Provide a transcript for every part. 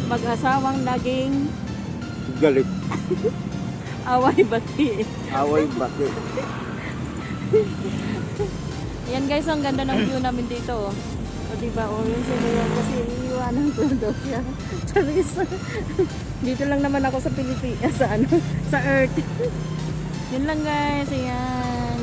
Mag-asawang naging Galit. away bati. Away bakit? Yan guys, ang ganda ng view namin dito. O diba, o yun sila kasi iiwanan ko daw siya. Charis. Dito lang naman ako sa Pilipinas, sa Earth. Yun lang guys, ayan.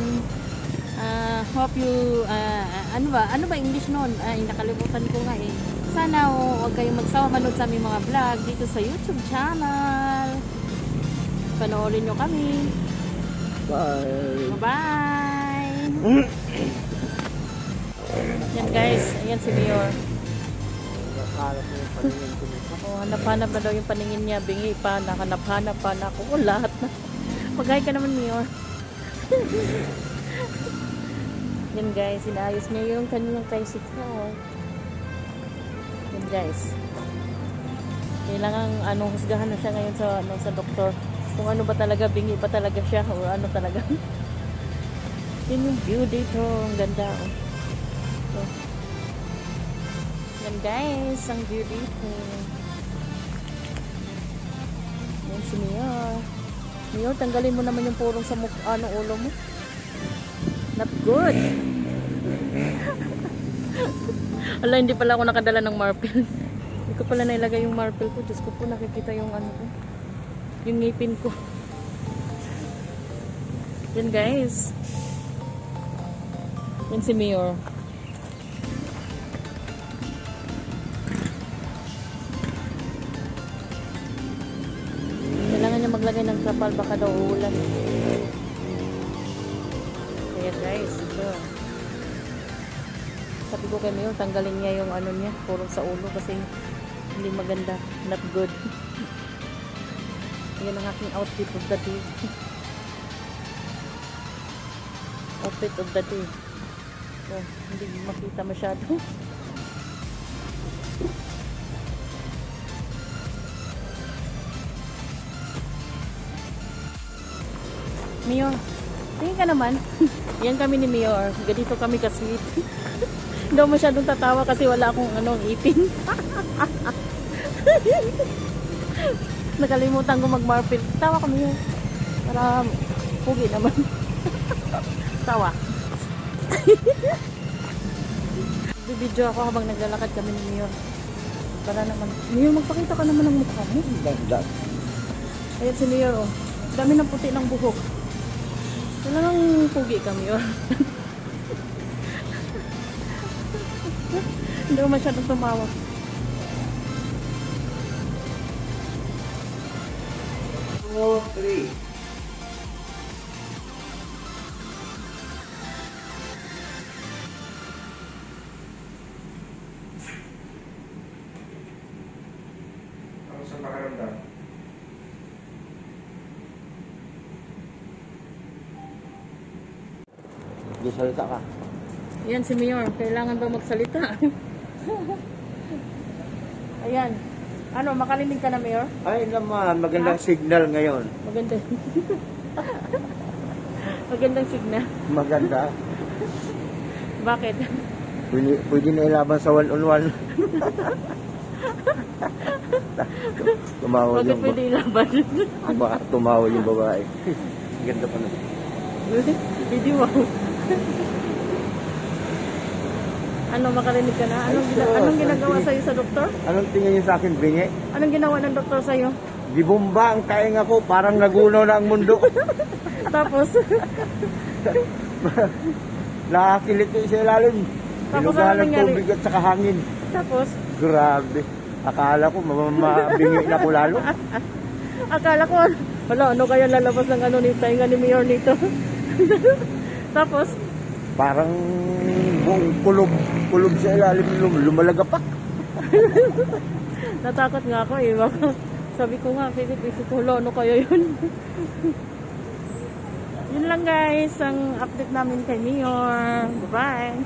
Hope you, ano ba English nun? Ay, nakalimutan ko nga eh. Sana huwag kayong magsawa manood sa aming mga vlog dito sa YouTube channel. Panoorin nyo kami. Bye. Bye! Yan guys, ayan si Mayor. Hanap-hanap na daw yung paningin niya. Bingi pa, nakanap-hanap pa na ako. Lahat na. Mag-hi ka naman, Mayor. Yan guys, inaayos niya yung kanyang tricycle. Yan guys. Kailangan husgahan na siya ngayon sa doktor. Kung ano ba talaga, bingi pa talaga siya o ano talaga. Yan yung view dito. Ang ganda. So, yan guys, ang view dito. Yan si Mayor. Mayor, tanggalin mo naman yung purong sa ulo mo. Not good. Ala, hindi pala ako nakadala ng marble. Hindi ko pala nailagay yung marble ko. Diyos ko po, nakikita yung ko. Yung ngipin ko. Yan guys. Yan si Mayor. Kailangan niya maglagay ng trapal, baka daw uulan. Kaya guys, ito. Sabi ko kay Mayor, tanggalin niya yung niya, purong sa ulo kasi hindi maganda. Not good. Yan ang aking outfit of the day. Outfit of the day. So, hindi makita masyado. Mayor, tingin ka naman. Yan kami ni Mayor. Ganito kami ka-sweet. Hindi ako masyadong tatawa kasi wala akong ipin. Nakalimutan ko mag-marpil. Tawa kami yun. Para pugi naman. Tawa. Bibidyo ako habang naglalakad kami ni Mayor. Para naman. Mayor, magpakita ka naman ng mukha mo. Ayan si Mayor, oh. Dami ng puti ng buhok. Wala nang pugi ka, Mayor. Hindi ko masyadong tumawa. Oh, 3. Ano sa pakiramdam? Salita ka. Ayan si Mayor. Kailangan ba magsalita? Ayan. Makalinig ka na, Mayor? Ay naman, magandang signal ngayon. Maganda. Magandang signal. Maganda. Bakit? Pwede na ilaban sa one-on-one. Tumawag Bakit yung pwede ilaban? tumawag yung babae. Ganda pa na. Hindi wow. Makarinig ka na? Anong ginagawa sa'yo sa doktor? Anong tingin niyo sa akin, bingi? Anong ginawa ng doktor sa'yo? Gibomba ang tainga ko, parang nagunaw na ang mundo. Tapos? Nakakilit ko sa ilalim. Tapos Binugahan ano ng nangyari? tubig at saka hangin. Tapos? Grabe. Akala ko, mabingi na ko lalo. Akala ko, wala, kaya lalabas ng ni tainga ni Mayor nito? Tapos? Parang buong kulob sa ilalim, lumalagapak. Natakot nga ako eh. Sabi ko nga, visit ko, kaya yun? Yun lang guys, ang update namin kay Mayor. Bye-bye!